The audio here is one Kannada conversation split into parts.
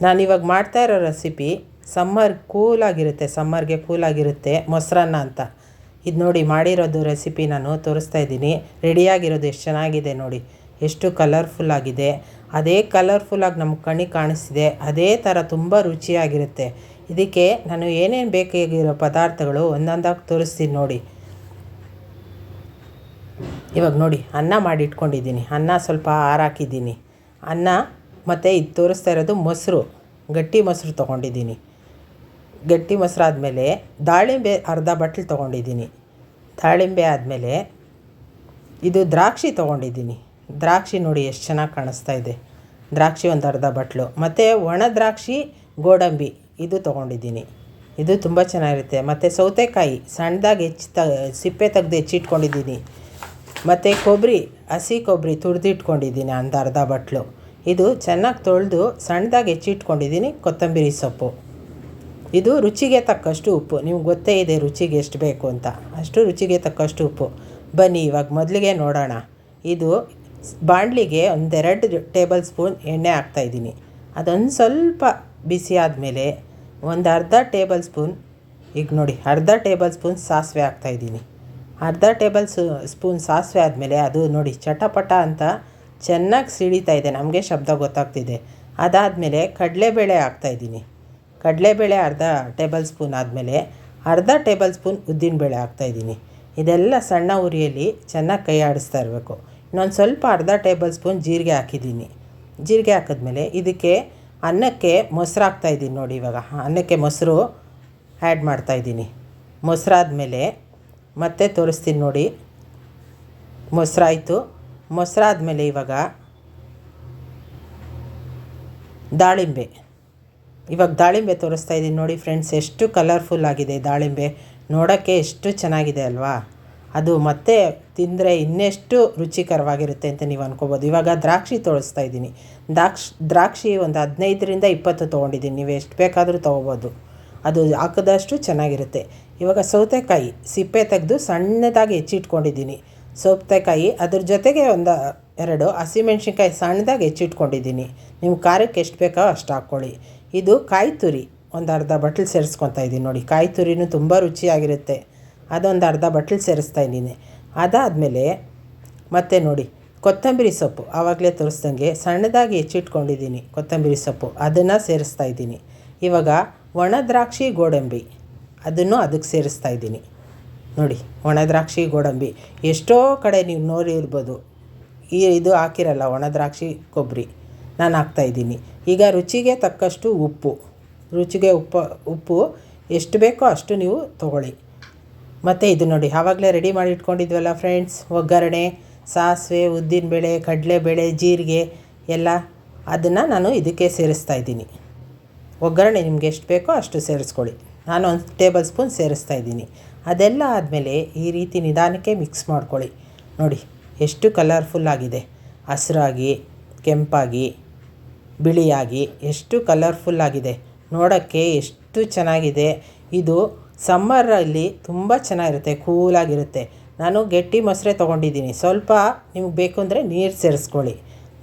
ನಾನಿವಾಗ ಮಾಡ್ತಾ ಇರೋ ರೆಸಿಪಿ ಸಮ್ಮರ್ಗೆ ಕೂಲಾಗಿರುತ್ತೆ ಮೊಸರನ್ನ ಅಂತ. ಇದು ನೋಡಿ ಮಾಡಿರೋದು ರೆಸಿಪಿ ನಾನು ತೋರಿಸ್ತಾ ಇದ್ದೀನಿ. ರೆಡಿಯಾಗಿರೋದು ಎಷ್ಟು ಚೆನ್ನಾಗಿದೆ ನೋಡಿ, ಎಷ್ಟು ಕಲರ್ಫುಲ್ ಆಗಿದೆ. ಅದೇ ಕಲರ್ಫುಲ್ಲಾಗಿ ನಮ್ಮ ಕಣ್ಣಿಗೆ ಕಾಣಿಸ್ತಿದೆ, ಅದೇ ಥರ ತುಂಬ ರುಚಿಯಾಗಿರುತ್ತೆ. ಇದಕ್ಕೆ ನಾನು ಏನೇನು ಬೇಕಾಗಿರೋ ಪದಾರ್ಥಗಳು ಒಂದೊಂದಾಗಿ ತೋರಿಸ್ತೀನಿ ನೋಡಿ. ಇವಾಗ ನೋಡಿ, ಅನ್ನ ಮಾಡಿ ಇಟ್ಕೊಂಡಿದ್ದೀನಿ. ಅನ್ನ ಸ್ವಲ್ಪ ಹಾರಾಕಿದ್ದೀನಿ. ಅನ್ನ ಮತ್ತು ಇದು ತೋರಿಸ್ತಾ ಇರೋದು ಮೊಸರು, ಗಟ್ಟಿ ಮೊಸರು ತೊಗೊಂಡಿದ್ದೀನಿ. ಗಟ್ಟಿ ಮೊಸರು ಆದಮೇಲೆ ದಾಳಿಂಬೆ ಅರ್ಧ ಬಟ್ಲು ತೊಗೊಂಡಿದ್ದೀನಿ. ದಾಳಿಂಬೆ ಆದಮೇಲೆ ಇದು ದ್ರಾಕ್ಷಿ ತೊಗೊಂಡಿದ್ದೀನಿ. ದ್ರಾಕ್ಷಿ ನೋಡಿ ಎಷ್ಟು ಚೆನ್ನಾಗಿ ಕಾಣಿಸ್ತಾ ಇದೆ. ದ್ರಾಕ್ಷಿ ಒಂದು ಅರ್ಧ ಬಟ್ಲು. ಮತ್ತು ಒಣ ದ್ರಾಕ್ಷಿ ಗೋಡಂಬಿ ಇದು ತೊಗೊಂಡಿದ್ದೀನಿ. ಇದು ತುಂಬ ಚೆನ್ನಾಗಿರುತ್ತೆ. ಮತ್ತು ಸೌತೆಕಾಯಿ ಸಣ್ಣದಾಗಿ ಸಿಪ್ಪೆ ತೆಗೆದು ಹೆಚ್ಚಿಟ್ಕೊಂಡಿದ್ದೀನಿ. ಮತ್ತು ಹಸಿ ಕೊಬ್ಬರಿ ತುರಿದಿಟ್ಕೊಂಡಿದ್ದೀನಿ ಒಂದು ಅರ್ಧ ಬಟ್ಲು. ಇದು ಚೆನ್ನಾಗಿ ತೊಳೆದು ಸಣ್ಣದಾಗಿ ಹೆಚ್ಚಿಟ್ಕೊಂಡಿದ್ದೀನಿ. ಕೊತ್ತಂಬರಿ ಸೊಪ್ಪು, ಇದು ರುಚಿಗೆ ತಕ್ಕಷ್ಟು ಉಪ್ಪು. ನಿಮ್ಗೆ ಗೊತ್ತೇ ಇದೆ ರುಚಿಗೆ ಎಷ್ಟು ಬೇಕು ಅಂತ, ಅಷ್ಟು ರುಚಿಗೆ ತಕ್ಕಷ್ಟು ಉಪ್ಪು. ಬನ್ನಿ ಇವಾಗ ಮೊದಲಿಗೆ ನೋಡೋಣ. ಇದು ಬಾಣಲಿಗೆ 1-2 ಟೇಬಲ್ ಸ್ಪೂನ್ ಎಣ್ಣೆ ಹಾಕ್ತಾಯಿದ್ದೀನಿ. ಅದೊಂದು ಸ್ವಲ್ಪ ಬಿಸಿ ಆದಮೇಲೆ ಒಂದು ಅರ್ಧ ಟೇಬಲ್ ಸ್ಪೂನ್, ಈಗ ನೋಡಿ ಅರ್ಧ ಟೇಬಲ್ ಸ್ಪೂನ್ ಸಾಸಿವೆ ಹಾಕ್ತಾಯಿದ್ದೀನಿ. ಅರ್ಧ ಟೇಬಲ್ ಸ್ಪೂನ್ ಸಾಸಿವೆ ಆದಮೇಲೆ ಅದು ನೋಡಿ ಚಟಪಟ ಅಂತ ಚೆನ್ನಾಗಿ ಸಿಡಿತಾ ಇದೆ, ನಮಗೆ ಶಬ್ದ ಗೊತ್ತಾಗ್ತಿದೆ. ಅದಾದಮೇಲೆ ಕಡಲೆಬೇಳೆ ಹಾಕ್ತಾಯಿದ್ದೀನಿ. ಕಡಲೆಬೇಳೆ ಅರ್ಧ ಟೇಬಲ್ ಸ್ಪೂನ್ ಆದಮೇಲೆ ಅರ್ಧ ಟೇಬಲ್ ಸ್ಪೂನ್ ಉದ್ದಿನಬೇಳೆ ಹಾಕ್ತಾಯಿದ್ದೀನಿ. ಇದೆಲ್ಲ ಸಣ್ಣ ಉರಿಯಲ್ಲಿ ಚೆನ್ನಾಗಿ ಕೈ ಆಡಿಸ್ತಾ ಇರಬೇಕು. ಇನ್ನೊಂದು ಸ್ವಲ್ಪ ಅರ್ಧ ಟೇಬಲ್ ಸ್ಪೂನ್ ಜೀರಿಗೆ ಹಾಕಿದ್ದೀನಿ. ಜೀರಿಗೆ ಹಾಕಿದ್ಮೇಲೆ ಇದಕ್ಕೆ ಅನ್ನಕ್ಕೆ ಮೊಸರು ಹಾಕ್ತಾಯಿದ್ದೀನಿ ನೋಡಿ. ಇವಾಗ ಅನ್ನಕ್ಕೆ ಮೊಸರು ಆ್ಯಡ್ ಮಾಡ್ತಾಯಿದ್ದೀನಿ. ಮೊಸರಾದ್ಮೇಲೆ ಮತ್ತೆ ತೋರಿಸ್ತೀನಿ ನೋಡಿ. ಮೊಸರಾಯಿತು. ಮೊಸರಾದ್ಮೇಲೆ ಇವಾಗ ದಾಳಿಂಬೆ ತೋರಿಸ್ತಾ ಇದ್ದೀನಿ ನೋಡಿ ಫ್ರೆಂಡ್ಸ್. ಎಷ್ಟು ಕಲರ್ಫುಲ್ ಆಗಿದೆ ದಾಳಿಂಬೆ, ನೋಡೋಕ್ಕೆ ಎಷ್ಟು ಚೆನ್ನಾಗಿದೆ ಅಲ್ವಾ. ಅದು ಮತ್ತೆ ತಿಂದರೆ ಇನ್ನೆಷ್ಟು ರುಚಿಕರವಾಗಿರುತ್ತೆ ಅಂತ ನೀವು ಅನ್ಕೋಬೋದು. ಇವಾಗ ದ್ರಾಕ್ಷಿ ತೋರಿಸ್ತಾ ಇದ್ದೀನಿ. ದ್ರಾಕ್ಷಿ ಒಂದು 15-20 ತೊಗೊಂಡಿದ್ದೀನಿ. ನೀವು ಎಷ್ಟು ಬೇಕಾದರೂ ತೊಗೋಬೋದು, ಅದು ಹಾಕಿದಷ್ಟು ಚೆನ್ನಾಗಿರುತ್ತೆ. ಇವಾಗ ಸೌತೆಕಾಯಿ ಸಿಪ್ಪೆ ತೆಗೆದು ಸಣ್ಣದಾಗಿ ಹೆಚ್ಚಿಟ್ಕೊಂಡಿದ್ದೀನಿ. ಸೌತೆಕಾಯಿ ಅದ್ರ ಜೊತೆಗೆ 1-2 ಹಸಿಮೆಣ್ಸಿನ್ಕಾಯಿ ಸಣ್ಣದಾಗಿ ಹೆಚ್ಚಿಟ್ಕೊಂಡಿದ್ದೀನಿ. ನಿಮ್ಮ ಖಾರಕ್ಕೆ ಎಷ್ಟು ಬೇಕೋ ಅಷ್ಟು ಹಾಕ್ಕೊಳ್ಳಿ. ಇದು ಕಾಯಿ ತುರಿ ಒಂದು ಅರ್ಧ ಬಟ್ಲು ಸೇರಿಸ್ಕೊತಾ ಇದ್ದೀನಿ ನೋಡಿ. ಕಾಯಿ ತುರಿನೂ ತುಂಬ ರುಚಿಯಾಗಿರುತ್ತೆ. ಅದೊಂದು ಅರ್ಧ ಬಟ್ಲು ಸೇರಿಸ್ತಾ ಇದ್ದೀನಿ. ಅದಾದಮೇಲೆ ಮತ್ತೆ ನೋಡಿ ಕೊತ್ತಂಬರಿ ಸೊಪ್ಪು, ಆವಾಗಲೇ ತೋರಿಸ್ದಂಗೆ ಸಣ್ಣದಾಗಿ ಹೆಚ್ಚಿಟ್ಕೊಂಡಿದ್ದೀನಿ ಕೊತ್ತಂಬರಿ ಸೊಪ್ಪು, ಅದನ್ನು ಸೇರಿಸ್ತಾ ಇದ್ದೀನಿ. ಇವಾಗ ಒಣ ದ್ರಾಕ್ಷಿ ಗೋಡಂಬಿ ಅದನ್ನು ಅದಕ್ಕೆ ಸೇರಿಸ್ತಾ ಇದ್ದೀನಿ ನೋಡಿ. ಒಣ ದ್ರಾಕ್ಷಿ ಗೋಡಂಬಿ ಎಷ್ಟೋ ಕಡೆ ನೀವು ನೋಡಿರ್ಬೋದು, ಇದು ಹಾಕಿರಲ್ಲ ಒಣ ದ್ರಾಕ್ಷಿ ಕೊಬ್ಬರಿ, ನಾನು ಹಾಕ್ತಾಯಿದ್ದೀನಿ. ಈಗ ರುಚಿಗೆ ತಕ್ಕಷ್ಟು ಉಪ್ಪು ಎಷ್ಟು ಬೇಕೋ ಅಷ್ಟು ನೀವು ತೊಗೊಳ್ಳಿ. ಮತ್ತು ಇದು ನೋಡಿ ಆವಾಗಲೇ ರೆಡಿ ಮಾಡಿ ಇಟ್ಕೊಂಡಿದ್ವಲ್ಲ ಫ್ರೆಂಡ್ಸ್, ಒಗ್ಗರಣೆ, ಸಾಸಿವೆ, ಉದ್ದಿನಬೇಳೆ, ಕಡಲೆಬೇಳೆ, ಜೀರಿಗೆ ಎಲ್ಲ, ಅದನ್ನು ನಾನು ಇದಕ್ಕೆ ಸೇರಿಸ್ತಾ ಇದ್ದೀನಿ. ಒಗ್ಗರಣೆ ನಿಮ್ಗೆ ಎಷ್ಟು ಬೇಕೋ ಅಷ್ಟು ಸೇರಿಸ್ಕೊಳ್ಳಿ. ನಾನು 1 ಟೇಬಲ್ ಸ್ಪೂನ್ ಸೇರಿಸ್ತಾ ಇದ್ದೀನಿ. ಅದೆಲ್ಲ ಆದಮೇಲೆ ಈ ರೀತಿ ನಿಧಾನಕ್ಕೆ ಮಿಕ್ಸ್ ಮಾಡ್ಕೊಳ್ಳಿ. ನೋಡಿ ಎಷ್ಟು ಕಲರ್ಫುಲ್ ಆಗಿದೆ, ಹಸಿರಾಗಿ, ಕೆಂಪಾಗಿ, ಬಿಳಿಯಾಗಿ ಎಷ್ಟು ಕಲರ್ಫುಲ್ ಆಗಿದೆ. ನೋಡೋಕ್ಕೆ ಎಷ್ಟು ಚೆನ್ನಾಗಿದೆ. ಇದು ಸಮ್ಮರಲ್ಲಿ ತುಂಬ ಚೆನ್ನಾಗಿರುತ್ತೆ, ಕೂಲಾಗಿರುತ್ತೆ. ನಾನು ಗಟ್ಟಿ ಮೊಸರೆ ತೊಗೊಂಡಿದ್ದೀನಿ. ಸ್ವಲ್ಪ ನಿಮ್ಗೆ ಬೇಕು ಅಂದರೆ ನೀರು ಸೇರಿಸ್ಕೊಳ್ಳಿ.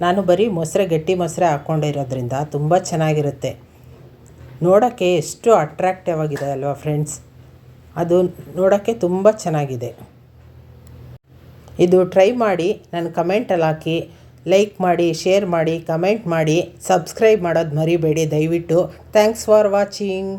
ನಾನು ಬರೀ ಗಟ್ಟಿ ಮೊಸರೆ ಹಾಕ್ಕೊಂಡಿರೋದ್ರಿಂದ ತುಂಬ ಚೆನ್ನಾಗಿರುತ್ತೆ. ನೋಡೋಕ್ಕೆ ಎಷ್ಟು ಅಟ್ರಾಕ್ಟಿವ್ ಆಗಿದೆ ಅಲ್ವಾ ಫ್ರೆಂಡ್ಸ್. ಅದು ನೋಡೋಕ್ಕೆ ತುಂಬ ಚೆನ್ನಾಗಿದೆ. ಇದು ಟ್ರೈ ಮಾಡಿ ನನ್ನ ಕಮೆಂಟಲ್ಲಿ ಹಾಕಿ, ಲೈಕ್ ಮಾಡಿ, ಶೇರ್ ಮಾಡಿ, ಕಮೆಂಟ್ ಮಾಡಿ, ಸಬ್ಸ್ಕ್ರೈಬ್ ಮಾಡೋದು ಮರಿಬೇಡಿ ದಯವಿಟ್ಟು. Thanks for watching.